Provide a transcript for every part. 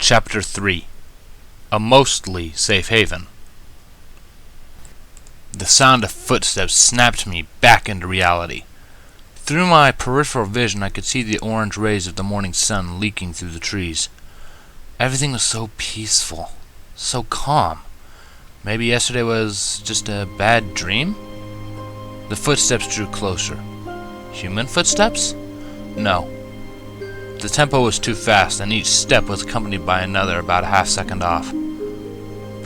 Chapter 3. A mostly safe haven. The sound of footsteps snapped me back into reality. Through my peripheral vision, I could see the orange rays of the morning sun leaking through the trees. Everything was so peaceful, so calm. Maybe yesterday was just a bad dream? The footsteps drew closer. Human footsteps? No. The tempo was too fast, and each step was accompanied by another about a half-second off.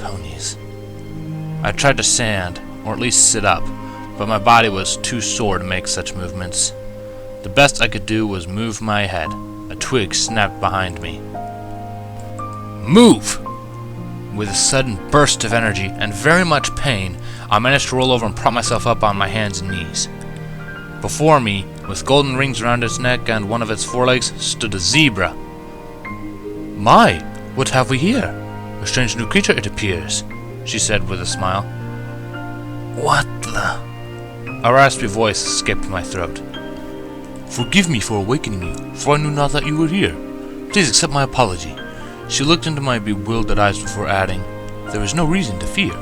Ponies. I tried to stand, or at least sit up, but my body was too sore to make such movements. The best I could do was move my head. A twig snapped behind me. Move! With a sudden burst of energy and very much pain, I managed to roll over and prop myself up on my hands and knees. Before me, with golden rings around its neck and one of its forelegs, stood a zebra. My, what have we here? A strange new creature, it appears, she said with a smile. What the... A raspy voice escaped my throat. Forgive me for awakening you, for I knew not that you were here. Please accept my apology. She looked into my bewildered eyes before adding, there is no reason to fear.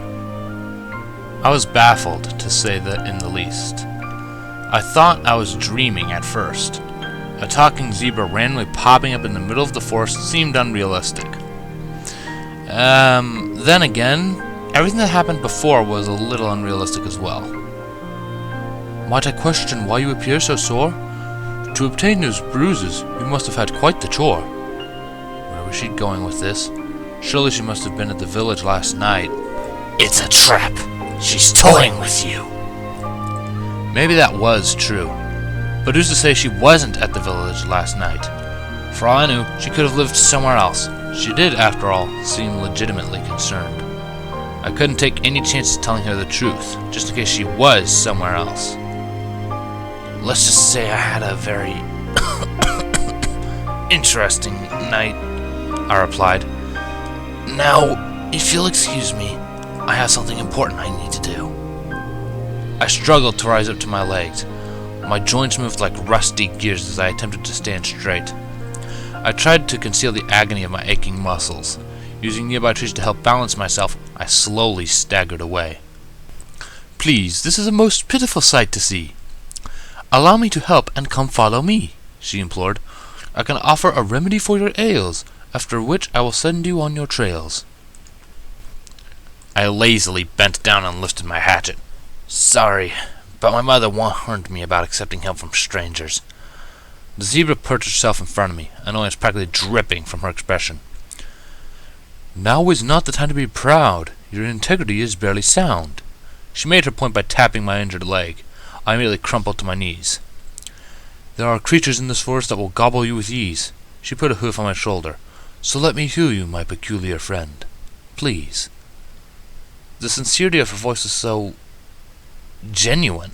I was baffled, to say that in the least. I thought I was dreaming at first. A talking zebra randomly popping up in the middle of the forest seemed unrealistic. Then again, everything that happened before was a little unrealistic as well. Might I question why you appear so sore? To obtain those bruises, you must have had quite the chore. Where was she going with this? Surely she must have been at the village last night. It's a trap! She's toying with you! Maybe that was true, but who's to say she wasn't at the village last night? For all I knew, she could have lived somewhere else. She did, after all, seem legitimately concerned. I couldn't take any chances telling her the truth, just in case she was somewhere else. Let's just say I had a very interesting night, I replied. Now, if you'll excuse me, I have something important I need to do. I struggled to rise up to my legs. My joints moved like rusty gears as I attempted to stand straight. I tried to conceal the agony of my aching muscles. Using nearby trees to help balance myself, I slowly staggered away. Please, this is a most pitiful sight to see. Allow me to help and come follow me, she implored. I can offer a remedy for your ails, after which I will send you on your trails. I lazily bent down and lifted my hatchet. Sorry, but my mother warned me about accepting help from strangers. The zebra perched herself in front of me, and I was practically dripping from her expression. Now is not the time to be proud. Your integrity is barely sound. She made her point by tapping my injured leg. I immediately crumpled to my knees. There are creatures in this forest that will gobble you with ease. She put a hoof on my shoulder. So let me heal you, my peculiar friend. Please. The sincerity of her voice was so... genuine.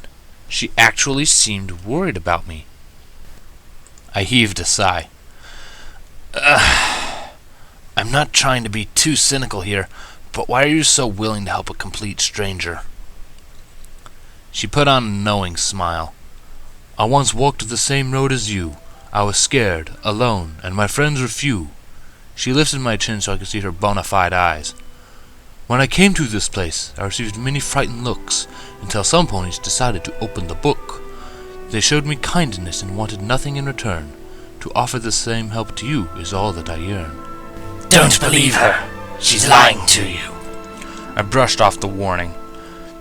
She actually seemed worried about me. I heaved a sigh. I'm not trying to be too cynical here, but why are you so willing to help a complete stranger? She put on a knowing smile. I once walked the same road as you. I was scared, alone, and my friends were few. She lifted my chin so I could see her bona fide eyes. When I came to this place, I received many frightened looks, until some ponies decided to open the book. They showed me kindness and wanted nothing in return. To offer the same help to you is all that I yearn. Don't believe her. She's lying to you. I brushed off the warning.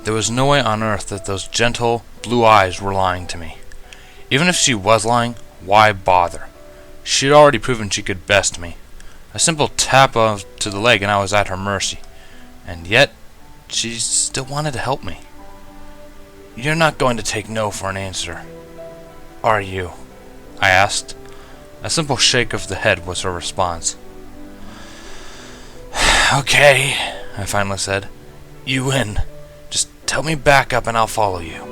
There was no way on earth that those gentle, blue eyes were lying to me. Even if she was lying, why bother? She had already proven she could best me. A simple tap to the leg and I was at her mercy. And yet, she still wanted to help me. You're not going to take no for an answer, are you? I asked. A simple shake of the head was her response. Okay, I finally said. You win. Just tell me back up and I'll follow you.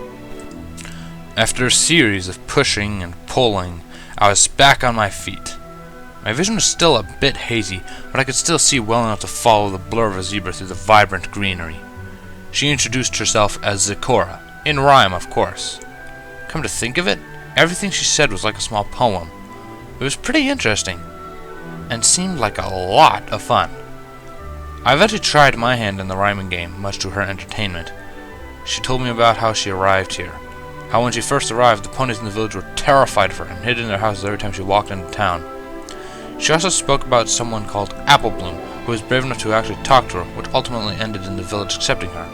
After a series of pushing and pulling, I was back on my feet. My vision was still a bit hazy, but I could still see well enough to follow the blur of a zebra through the vibrant greenery. She introduced herself as Zecora, in rhyme, of course. Come to think of it, everything she said was like a small poem. It was pretty interesting. and seemed like a lot of fun. I eventually tried my hand in the rhyming game, much to her entertainment. She told me about how she arrived here, how when she first arrived, the ponies in the village were terrified of her and hid in their houses every time she walked into town. She also spoke about someone called Apple Bloom, who was brave enough to actually talk to her, which ultimately ended in the village accepting her.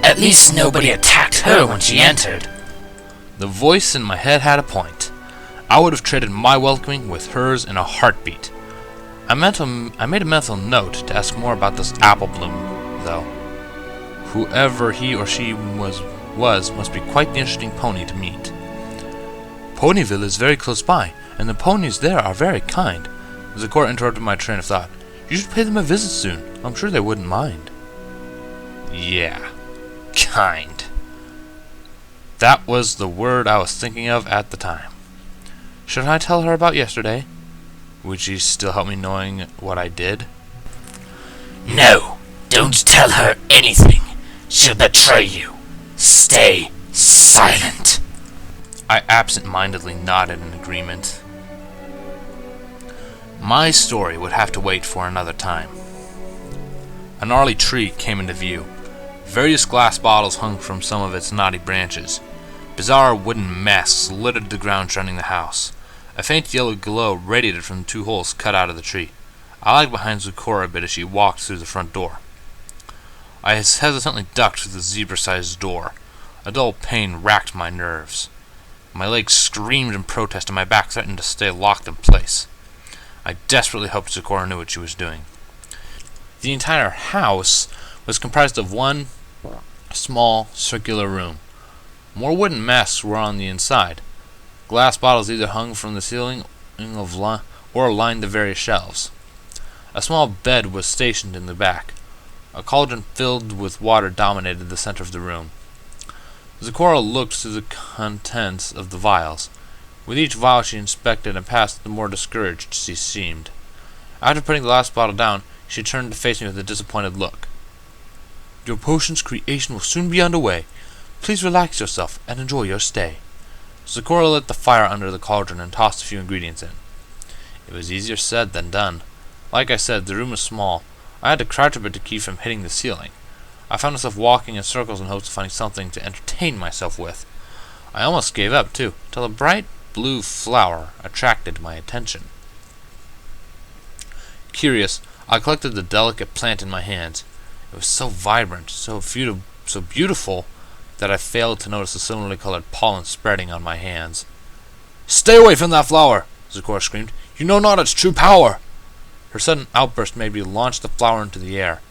At least nobody attacked her when she entered. The voice in my head had a point. I would have traded my welcoming with hers in a heartbeat. I made a mental note to ask more about this Apple Bloom, though. Whoever he or she was must be quite the interesting pony to meet. Ponyville is very close by, and the ponies there are very kind. Zakor interrupted my train of thought. You should pay them a visit soon. I'm sure they wouldn't mind. Yeah, kind. That was the word I was thinking of at the time. Should I tell her about yesterday? Would she still help me knowing what I did? No, don't tell her anything. She'll betray you. Stay silent. I absent-mindedly nodded in agreement. My story would have to wait for another time. A gnarly tree came into view. Various glass bottles hung from some of its knotty branches. Bizarre wooden masks littered the ground surrounding the house. A faint yellow glow radiated from the 2 holes cut out of the tree. I lagged behind Zukora a bit as she walked through the front door. I hesitantly ducked through the zebra-sized door. A dull pain racked my nerves. My legs screamed in protest and my back threatened to stay locked in place. I desperately hoped Zukora knew what she was doing. The entire house was comprised of one small circular room. More wooden masks were on the inside. Glass bottles either hung from the ceiling or lined the various shelves. A small bed was stationed in the back. A cauldron filled with water dominated the center of the room. Zukora looked through the contents of the vials. With each vial she inspected and passed, the more discouraged she seemed. After putting the last bottle down, she turned to face me with a disappointed look. Your potion's creation will soon be underway. Please relax yourself and enjoy your stay. Zukora lit the fire under the cauldron and tossed a few ingredients in. It was easier said than done. Like I said, the room was small. I had to crouch a bit to keep from hitting the ceiling. I found myself walking in circles in hopes of finding something to entertain myself with. I almost gave up, too, till a bright blue flower attracted my attention. Curious, I collected the delicate plant in my hands. It was so vibrant, so beautiful, that I failed to notice the similarly colored pollen spreading on my hands. Stay away from that flower! Zukora screamed. You know not its true power! Her sudden outburst made me launch the flower into the air.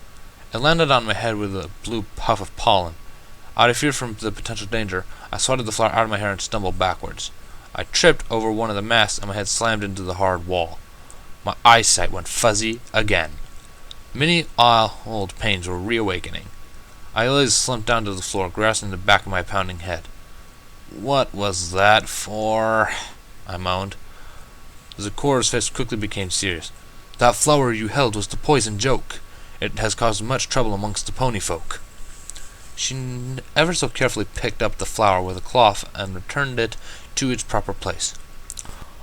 It landed on my head with a blue puff of pollen. Out of fear from the potential danger, I swatted the flower out of my hair and stumbled backwards. I tripped over one of the masks and my head slammed into the hard wall. My eyesight went fuzzy again. Many old pains were reawakening. I always slumped down to the floor, grasping the back of my pounding head. What was that for? I moaned. Zukora's face quickly became serious. That flower you held was the poison joke. It has caused much trouble amongst the pony folk. She ever so carefully picked up the flower with a cloth and returned it to its proper place.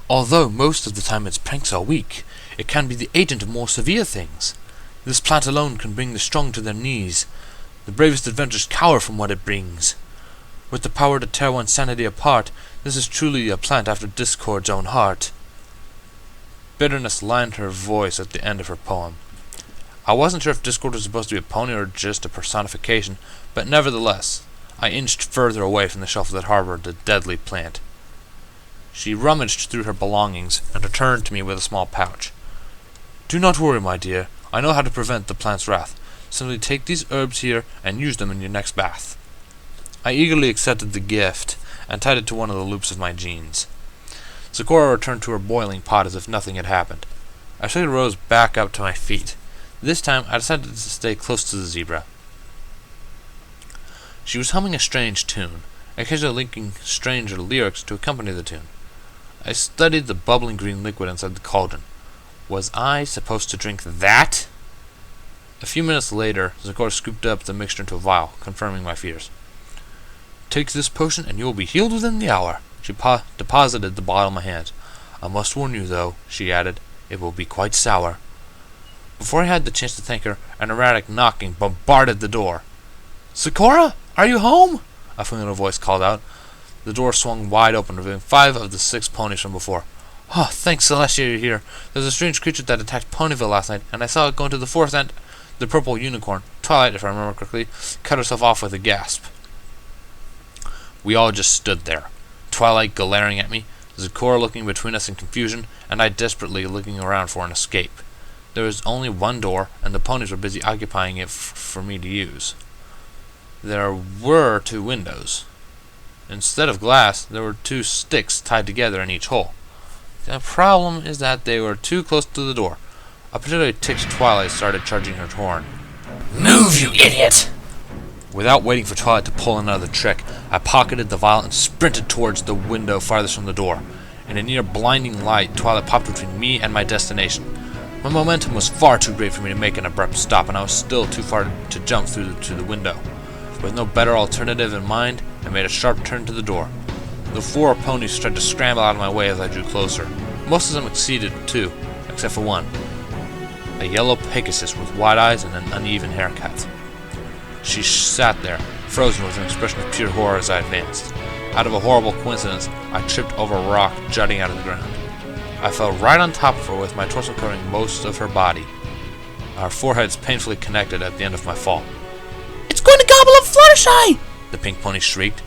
Although most of the time its pranks are weak, it can be the agent of more severe things. This plant alone can bring the strong to their knees. The bravest adventurers cower from what it brings. With the power to tear one's sanity apart, this is truly a plant after discord's own heart. Bitterness lined her voice at the end of her poem. I wasn't sure if Discord was supposed to be a pony or just a personification, but nevertheless, I inched further away from the shelf that harbored the deadly plant. She rummaged through her belongings and returned to me with a small pouch. Do not worry, my dear. I know how to prevent the plant's wrath. Simply take these herbs here and use them in your next bath. I eagerly accepted the gift and tied it to one of the loops of my jeans. Zukora returned to her boiling pot as if nothing had happened. I slowly rose back up to my feet. This time I decided to stay close to the zebra. She was humming a strange tune, occasionally linking stranger lyrics to accompany the tune. I studied the bubbling green liquid inside the cauldron. Was I supposed to drink that? A few minutes later, Zukora scooped up the mixture into a vial, confirming my fears. Take this potion and you will be healed within the hour. She deposited the bottle in my hands. I must warn you, though, she added, It will be quite sour." Before I had the chance to thank her, an erratic knocking bombarded the door. "Sakura, are you home?" a familiar voice called out. The door swung wide open, revealing 5 of the 6 ponies from before. "Oh, thanks, Celestia, you're here. There's a strange creature that attacked Ponyville last night, and I saw it go into the forest and..." The purple unicorn, Twilight if I remember correctly, cut herself off with a gasp. We all just stood there. Twilight glaring at me, Sakura looking between us in confusion, and I desperately looking around for an escape. There was only one door, and the ponies were busy occupying it for me to use. There were 2 windows. Instead of glass, there were 2 sticks tied together in each hole. The problem is that they were too close to the door. A particularly ticked Twilight started charging her horn. Move, you idiot! Without waiting for Twilight to pull another trick, I pocketed the vial and sprinted towards the window farthest from the door. In a near blinding light, Twilight popped between me and my destination. My momentum was far too great for me to make an abrupt stop, and I was still too far to jump through to the window. With no better alternative in mind, I made a sharp turn to the door. The 4 ponies tried to scramble out of my way as I drew closer. Most of them succeeded too, except for one. A yellow Pegasus with wide eyes and an uneven haircut. She sat there, frozen with an expression of pure horror as I advanced. Out of a horrible coincidence, I tripped over a rock jutting out of the ground. I fell right on top of her with my torso covering most of her body. Our foreheads painfully connected at the end of my fall. "It's going to gobble up Fluttershy!" the pink pony shrieked.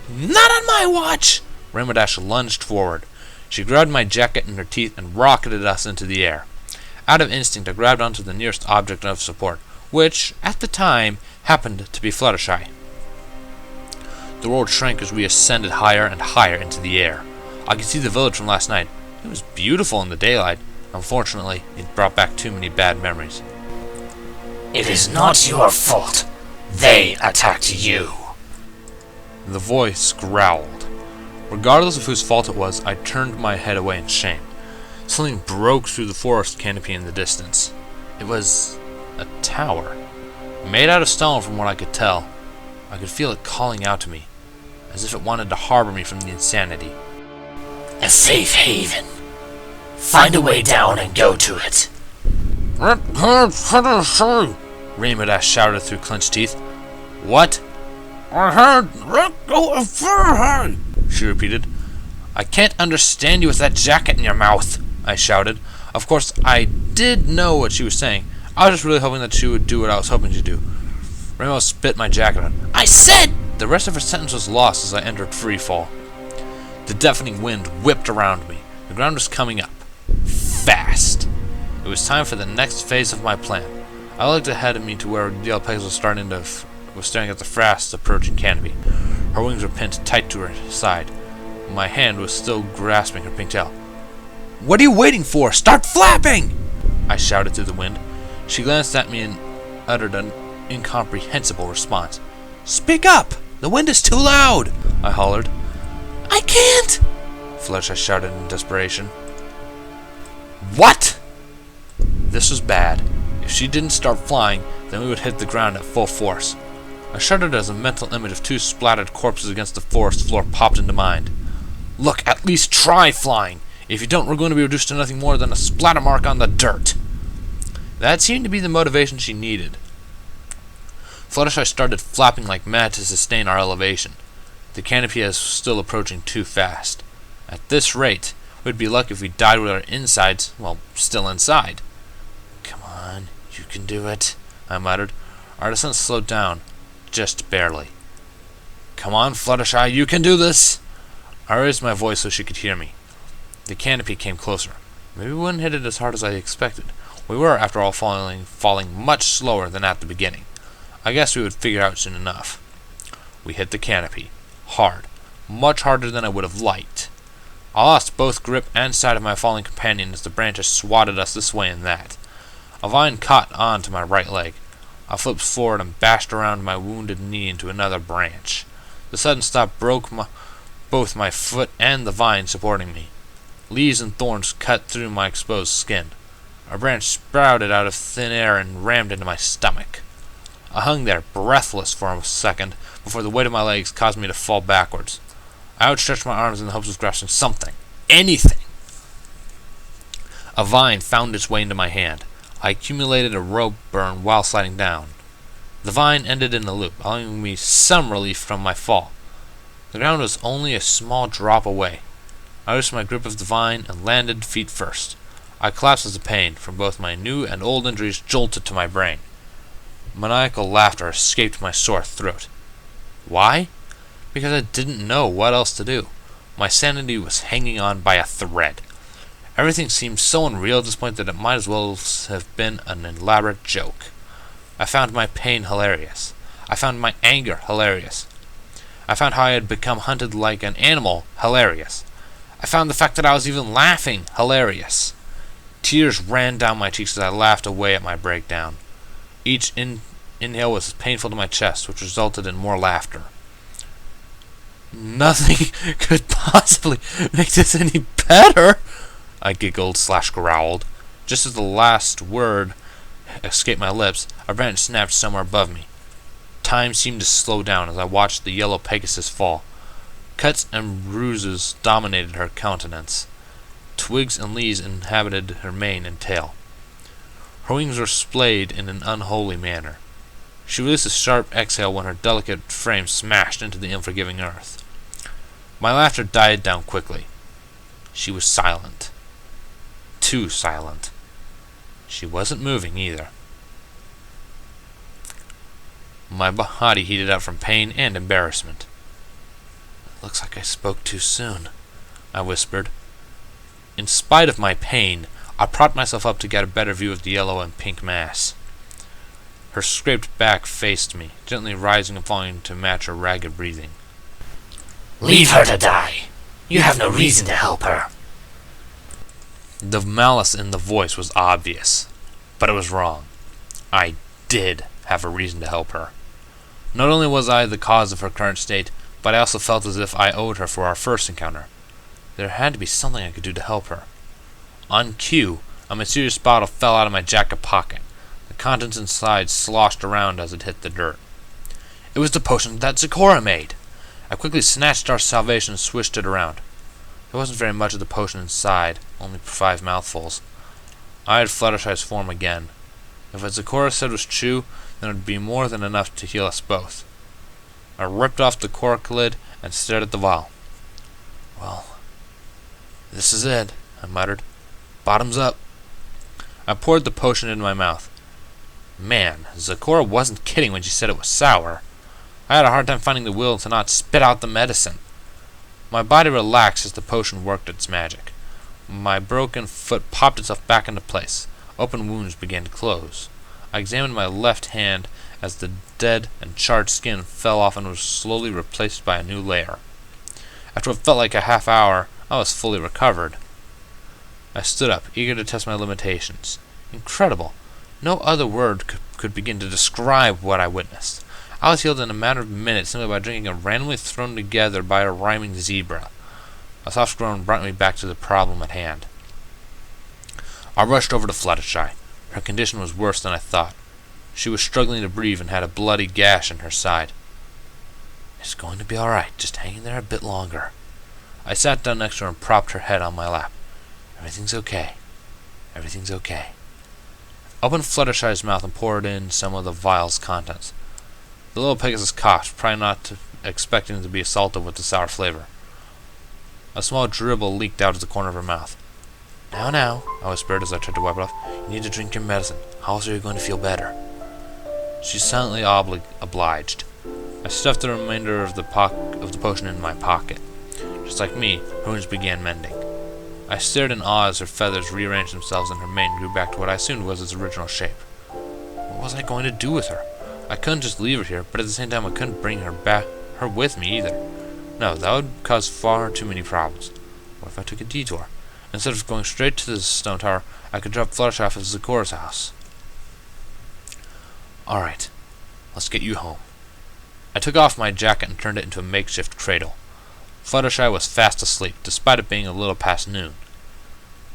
"Not on my watch!" Rainbow Dash lunged forward. She grabbed my jacket in her teeth and rocketed us into the air. Out of instinct, I grabbed onto the nearest object of support, which, at the time, happened to be Fluttershy. The world shrank as we ascended higher and higher into the air. I could see the village from last night. It was beautiful in the daylight. Unfortunately, it brought back too many bad memories. "It is not your fault. They attacked you." The voice growled. Regardless of whose fault it was, I turned my head away in shame. Something broke through the forest canopy in the distance. It was a tower, made out of stone from what I could tell. I could feel it calling out to me, as if it wanted to harbor me from the insanity. "A safe haven. Find a way down and go to it." Rainbow Dash shouted through clenched teeth. "What?" she repeated. "I can't understand you with that jacket in your mouth," I shouted. Of course, I did know what she was saying. I was just really hoping that she would do what I was hoping she'd do. Rainbow spit my jacket on. "I said!" The rest of her sentence was lost as I entered free fall. The deafening wind whipped around me. The ground was coming up. Fast. It was time for the next phase of my plan. I looked ahead of me to where Yellow Pegasus was staring at the fast approaching canopy. Her wings were pinned tight to her side. My hand was still grasping her pink tail. "What are you waiting for? Start flapping!" I shouted through the wind. She glanced at me and uttered an incomprehensible response. "Speak up! The wind is too loud!" I hollered. "I can't!" Fluttershy shouted in desperation. "What?" This was bad. If she didn't start flying, then we would hit the ground at full force. I shuddered as a mental image of 2 splattered corpses against the forest floor popped into mind. "Look, at least try flying! If you don't, we're going to be reduced to nothing more than a splatter mark on the dirt." That seemed to be the motivation she needed. Fluttershy started flapping like mad to sustain our elevation. The canopy is still approaching too fast. At this rate, we'd be lucky if we died with our insides, well, still inside. "Come on, you can do it," I muttered. Our descent slowed down, just barely. "Come on, Fluttershy, you can do this!" I raised my voice so she could hear me. The canopy came closer. Maybe we wouldn't hit it as hard as I expected. We were, after all, falling much slower than at the beginning. I guess we would figure out soon enough. We hit the canopy. Hard. Much harder than I would have liked. I lost both grip and sight of my falling companion as the branches swatted us this way and that. A vine caught on to my right leg. I flipped forward and bashed around my wounded knee into another branch. The sudden stop broke both my foot and the vine supporting me. Leaves and thorns cut through my exposed skin. A branch sprouted out of thin air and rammed into my stomach. I hung there, breathless for a second, before the weight of my legs caused me to fall backwards. I outstretched my arms in the hopes of grasping something. Anything! A vine found its way into my hand. I accumulated a rope burn while sliding down. The vine ended in a loop, allowing me some relief from my fall. The ground was only a small drop away. I loosened my grip of the vine and landed feet first. I collapsed as the pain from both my new and old injuries jolted to my brain. Maniacal laughter escaped my sore throat. Why? Because I didn't know what else to do. My sanity was hanging on by a thread. Everything seemed so unreal at this point that it might as well have been an elaborate joke. I found my pain hilarious. I found my anger hilarious. I found how I had become hunted like an animal hilarious. I found the fact that I was even laughing hilarious. Tears ran down my cheeks as I laughed away at my breakdown. Each inhale was painful to my chest, which resulted in more laughter. Nothing could possibly make this any better, I giggled/growled. Just as the last word escaped my lips, a branch snapped somewhere above me. Time seemed to slow down as I watched the yellow Pegasus fall. Cuts and bruises dominated her countenance. Twigs and leaves inhabited her mane and tail. Her wings were splayed in an unholy manner. She released a sharp exhale when her delicate frame smashed into the unforgiving earth. My laughter died down quickly. She was silent. Too silent. She wasn't moving either. My body heated up from pain and embarrassment. "Looks like I spoke too soon," I whispered. In spite of my pain, I propped myself up to get a better view of the yellow and pink mass. Her scraped back faced me, gently rising and falling to match her ragged breathing. Leave her to die. You have no reason to help her. The malice in the voice was obvious, but it was wrong. I did have a reason to help her. Not only was I the cause of her current state, but I also felt as if I owed her for our first encounter. There had to be something I could do to help her. On cue, a mysterious bottle fell out of my jacket pocket. The contents inside sloshed around as it hit the dirt. It was the potion that Zecora made! I quickly snatched our salvation and swished it around. There wasn't very much of the potion inside, only 5 mouthfuls. I had Fluttershy's form again. If what Zecora said was true, then it would be more than enough to heal us both. I ripped off the cork lid and stared at the vial. "Well, this is it," I muttered. "Bottoms up." I poured the potion into my mouth. Man, Zecora wasn't kidding when she said it was sour. I had a hard time finding the will to not spit out the medicine. My body relaxed as the potion worked its magic. My broken foot popped itself back into place. Open wounds began to close. I examined my left hand as the dead and charred skin fell off and was slowly replaced by a new layer. After what felt like a half hour, I was fully recovered. I stood up, eager to test my limitations. Incredible. No other word could begin to describe what I witnessed. I was healed in a matter of minutes simply by drinking a randomly thrown together by a rhyming zebra. A soft groan brought me back to the problem at hand. I rushed over to Fluttershy. Her condition was worse than I thought. She was struggling to breathe and had a bloody gash in her side. "It's going to be all right. Just hang in there a bit longer." I sat down next to her and propped her head on my lap. "Everything's okay. Everything's okay." I opened Fluttershy's mouth and poured in some of the vial's contents. The little Pegasus coughed, probably not expecting to be assaulted with the sour flavor. A small dribble leaked out of the corner of her mouth. Now, I whispered as I tried to wipe it off. "You need to drink your medicine. How else are you going to feel better?" She silently obliged. I stuffed the remainder of the potion in my pocket. Just like me, her wounds began mending. I stared in awe as her feathers rearranged themselves and her mane grew back to what I assumed was its original shape. What was I going to do with her? I couldn't just leave her here, but at the same time I couldn't bring her with me either. No, that would cause far too many problems. What if I took a detour? Instead of going straight to the stone tower, I could drop Fluttershy off at Zecora's house. Alright, let's get you home. I took off my jacket and turned it into a makeshift cradle. Fluttershy was fast asleep, despite it being a little past noon.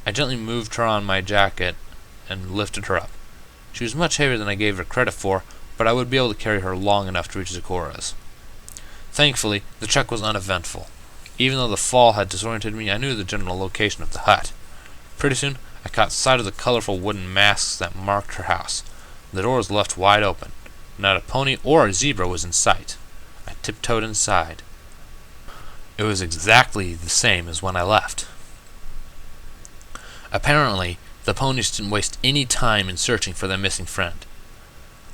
I gently moved her on my jacket and lifted her up. She was much heavier than I gave her credit for, but I would be able to carry her long enough to reach Zecora's. Thankfully, the trek was uneventful. Even though the fall had disoriented me, I knew the general location of the hut. Pretty soon, I caught sight of the colorful wooden masks that marked her house. The door was left wide open. Not a pony or a zebra was in sight. I tiptoed inside. It was exactly the same as when I left. Apparently, the ponies didn't waste any time in searching for their missing friend.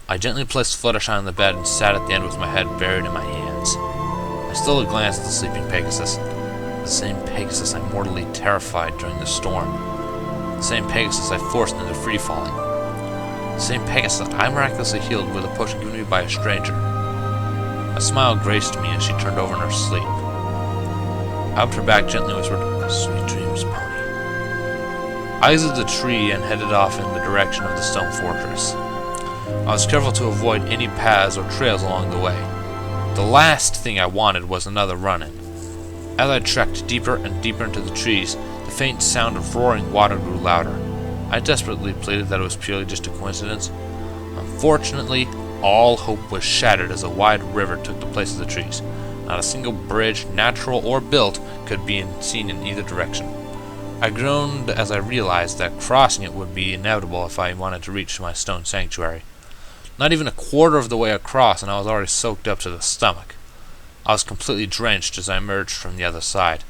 I gently placed Fluttershy on the bed and sat at the end with my head buried in my hands. I stole a glance at the sleeping Pegasus. The same Pegasus I mortally terrified during the storm. The same Pegasus I forced into free-falling. The same Pegasus I miraculously healed with a potion given me by a stranger. A smile graced me as she turned over in her sleep. I hugged her back gently and whispered, "Sweet dreams, pony." I exited the tree and headed off in the direction of the stone fortress. I was careful to avoid any paths or trails along the way. The last thing I wanted was another run-in. As I trekked deeper and deeper into the trees, the faint sound of roaring water grew louder. I desperately pleaded that it was purely just a coincidence. Unfortunately, all hope was shattered as a wide river took the place of the trees. Not a single bridge, natural or built, could be seen in either direction. I groaned as I realized that crossing it would be inevitable if I wanted to reach my stone sanctuary. Not even a quarter of the way across, and I was already soaked up to the stomach. I was completely drenched as I emerged from the other side.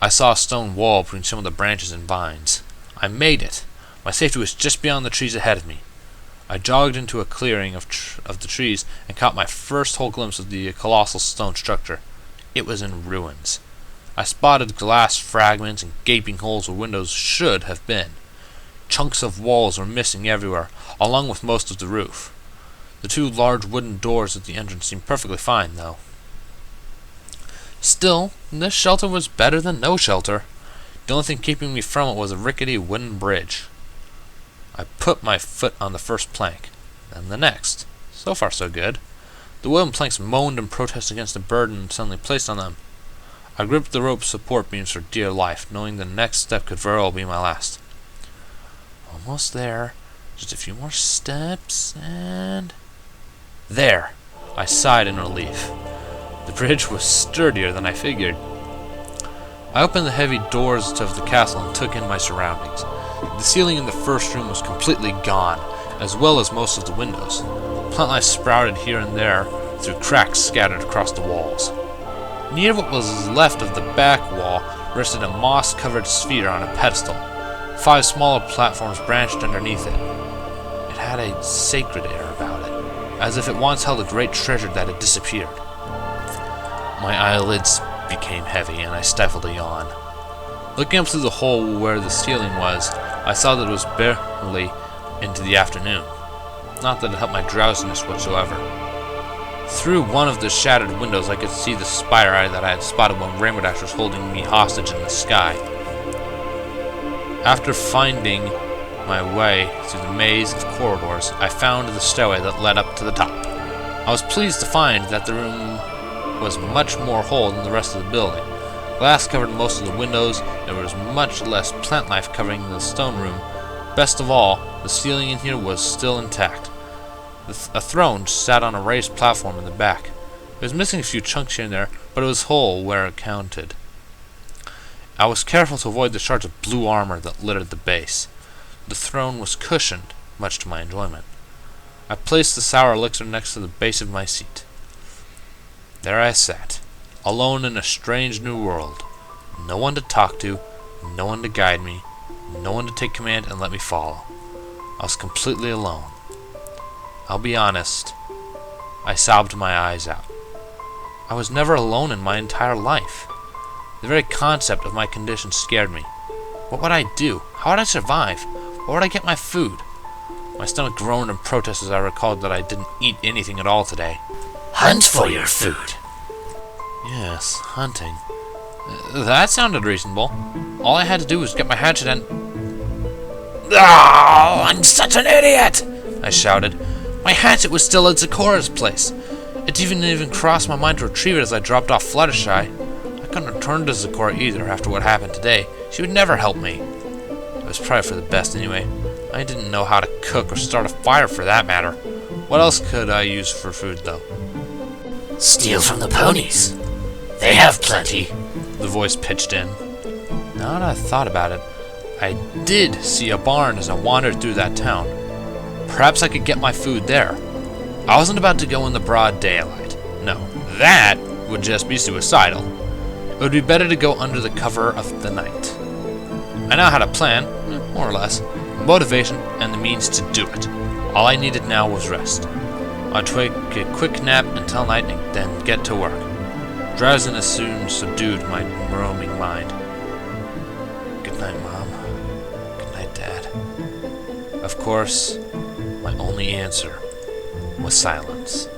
I saw a stone wall between some of the branches and vines. I made it. My safety was just beyond the trees ahead of me. I jogged into a clearing of the trees and caught my first whole glimpse of the colossal stone structure. It was in ruins. I spotted glass fragments and gaping holes where windows should have been. Chunks of walls were missing everywhere, along with most of the roof. The two large wooden doors at the entrance seemed perfectly fine, though. Still, this shelter was better than no shelter. The only thing keeping me from it was a rickety wooden bridge. I put my foot on the first plank, then the next. So far, so good. The wooden planks moaned and protested against the burden suddenly placed on them. I gripped the rope support beams for dear life, knowing the next step could very well be my last. Almost there. Just a few more steps, and... there! I sighed in relief. The bridge was sturdier than I figured. I opened the heavy doors of the castle and took in my surroundings. The ceiling in the first room was completely gone, as well as most of the windows. Plant life sprouted here and there through cracks scattered across the walls. Near what was left of the back wall rested a moss-covered sphere on a pedestal. 5 smaller platforms branched underneath it. It had a sacred air about it, as if it once held a great treasure that had disappeared. My eyelids became heavy, and I stifled a yawn. Looking up through the hole where the ceiling was, I saw that it was barely into the afternoon. Not that it helped my drowsiness whatsoever. Through one of the shattered windows, I could see the spider eye that I had spotted when Rainbow Dash was holding me hostage in the sky. After finding my way through the maze of corridors, I found the stairway that led up to the top. I was pleased to find that the room was much more whole than the rest of the building. Glass covered most of the windows. There was much less plant life covering the stone room. Best of all, the ceiling in here was still intact. A throne sat on a raised platform in the back. It was missing a few chunks here and there, but it was whole where it counted. I was careful to avoid the shards of blue armor that littered the base. The throne was cushioned, much to my enjoyment. I placed the sour elixir next to the base of my seat. There I sat, alone in a strange new world. No one to talk to, no one to guide me, no one to take command and let me follow. I was completely alone. I'll be honest, I sobbed my eyes out. I was never alone in my entire life. The very concept of my condition scared me. What would I do? How would I survive? Where would I get my food? My stomach groaned in protest as I recalled that I didn't eat anything at all today. Hunt for your food. Yes, hunting. That sounded reasonable. All I had to do was get my hatchet and... Oh, I'm such an idiot! I shouted. My hatchet was still at Zikora's place. It didn't even cross my mind to retrieve it as I dropped off Fluttershy. I couldn't return to Zikora either after what happened today. She would never help me. It was probably for the best anyway. I didn't know how to cook or start a fire for that matter. What else could I use for food, though? Steal from the ponies. They have plenty. The voice pitched in. Now that I thought about it, I did see a barn as I wandered through that town. Perhaps I could get my food there. I wasn't about to go in the broad daylight. No, that would just be suicidal. It would be better to go under the cover of the night. I now had a plan, more or less, motivation, and the means to do it. All I needed now was rest. I'd take a quick nap until night and then get to work. Drowsiness soon subdued my roaming mind. Good night, Mom. Good night, Dad. Of course, my only answer was silence.